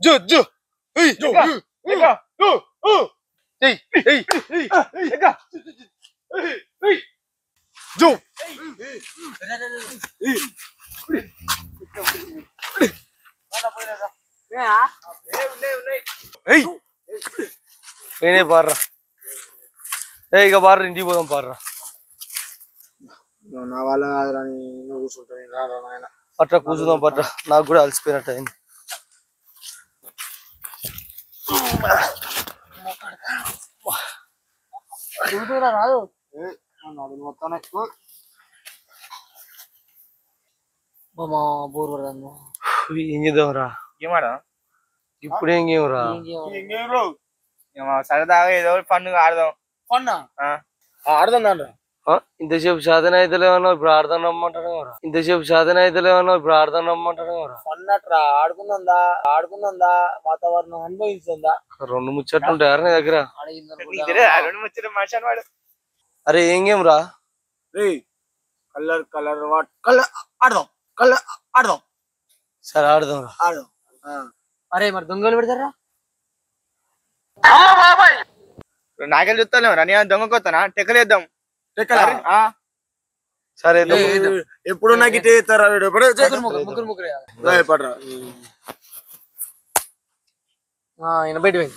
జో జో ఏయ్ జో ఏగా ఓ ఓ ఏయ్ ఏయ్ ఏయ్ ఏగా ఏయ్ జో ఏయ్ నేనే పార్రా ఏ ఇక పార్రా ఇంటికి పోదాం పార్రా నా వాళ్ళ కాదురా నువ్వు కూర్చుంటాను రారా నాయన పట్రా కూర్చుందాం పట్రా నాకు కూడా అలసిపోయినట్టు అయింది రాదు మొత్తం బోర్ పడదాము ఏం చేద్దాంరా ఏమాడా ఇప్పుడు ఏం గేమ్ రా సరదాగా ఏదో పండుగ ఆడదాం కొన్నా ఆడదాం రా ఇంతసేపు సాధన అయితే లేవన్నా ఇప్పుడు ఆడదాం రమ్మంటాడు ఇంతసేపు సాధన అయితే లేవన్నా ఇప్పుడు ఆడదాం రమ్మంటాడు కొన్నట్రా ఆడుకుందా వాతావరణం అనుభవిస్తుందా రెండు ముచ్చట్లు ఉంటాయారా నీ దగ్గర మనిషి వాడు అరే ఏం గేమ్ రా కలర్ కలర్ వాట్ కలర్ ఆడదాం సరే ఆడదాం రా అరే మరి దొంగలు పెడతారా నాకెళ్ళి చూస్తాను రా నేను దొంగ కొత్తనా టెక్కలేద్దాం సరే ఎప్పుడు నాకు ఇటే ఇస్తారా ముగ్గురు పడరా ఈయన బయట పోయింది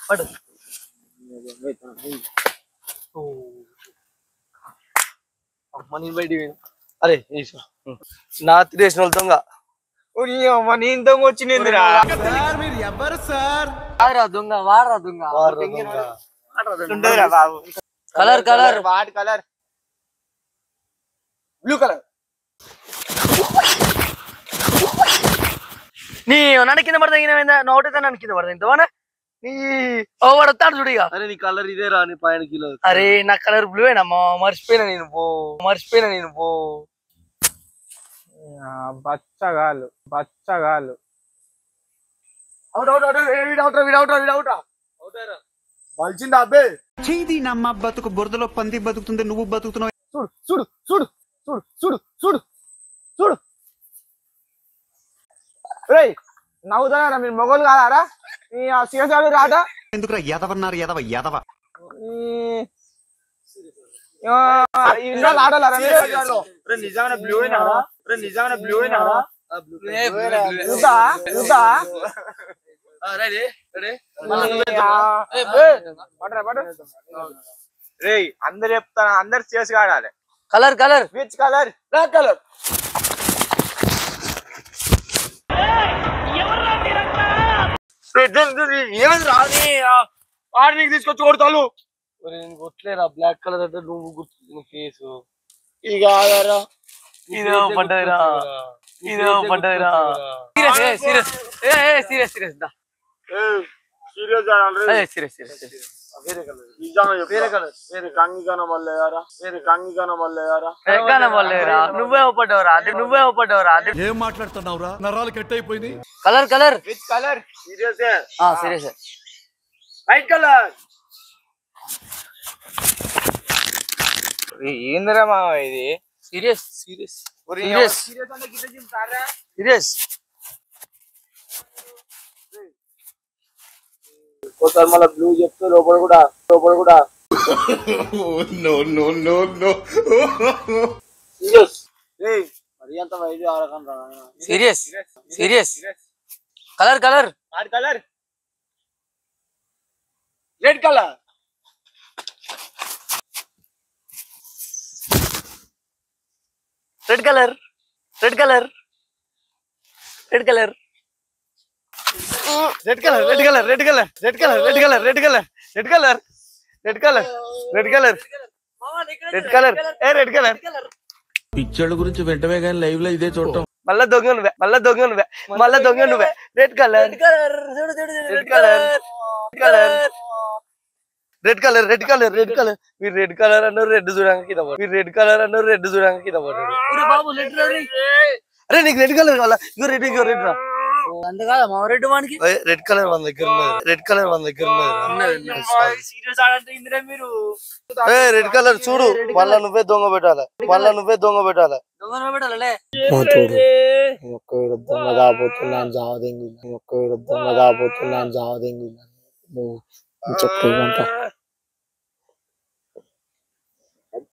పడు బయట పోయింది అరే నా తిరేసిన వాళ్ళు దొంగ నేను దొంగ వచ్చింది దొంగ వాడరా దొంగ బాబు colour colour what colour blue colour నీ నన్ను కింద పడతా నోటైతే నన్ను కింద పడతా ఇంతవానా నీ వస్తాడు చూడు ఇక అరే నీ కలర్ ఇదే రా నీ పైన కిలో అరే నా కలర్ బ్లూ ఏనమ్మా మర్చిపోయినా నేను పో బచ్చగాలు బలిచిందా అబ్బే చేది నమ్మ బతుకు బురదలో పంది బతుకుతుంది నువ్వు బతుకుతున్నావు చూడు రేయ్ నవ్వుతారా మీరు మొగలు కాదారా సీఎం రాట ఎందుకురా ఎదవన్నారు ఎదవ ఆడారా నిజమైన బ్లూ అయినా రేయ్ అందరు చెప్తాను అందరు చేసి ఆడాలి colour colour which colour black colour ఏమైంది రాని ఆడి నీకు తీసుకొచ్చి కొడతాను కొట్టలేరా బ్లాక్ కలర్ అంటే నువ్వు గుర్తు ఫేసు ఇక ఆడారా ఇదే పడ్డదిరా సీరియస్ నువ్వే పడ్డవరా ఏం మాట్లాడుతున్నావురా నరాలు కట్ అయిపోయింది colour colour which colour serious white colour ఏందిరా మా ఇది సీరియస్ మళ్ళీ బ్లూ చెప్తే లోపల కూడా మరి అంత వైద్య ఆడకండి serious colour colour red colour red colour పిక్చర్ల గురించి వెంటనే కానీ లైవ్ లో ఇదే చూడటం మళ్ళా దొంగ నువ్వే రెడ్ కలర్ మీరు రెడ్ కలర్ అన్నారు రెడ్ చూడడానికి కింద పడ్డాడు అరే నీకు రెడ్ కలర్ కావాలా ఇగో రెడ్ రా అందుకాదా మా రెడ్ వానికి రెడ్ కలర్ మన దగ్గర ఉన్నది. రెడ్ కలర్ మన దగ్గర ఉన్నది. సీరియస్ ఆడంటే ఇందిరా మీరు రెడ్ కలర్ చూడు. మళ్ళా నువ్వే దొంగ పెట్టాలి. దొంగ పెట్టాలే దొంగ కాబోతున్నాను జావదెంగి నువ్వు చెప్పేమంట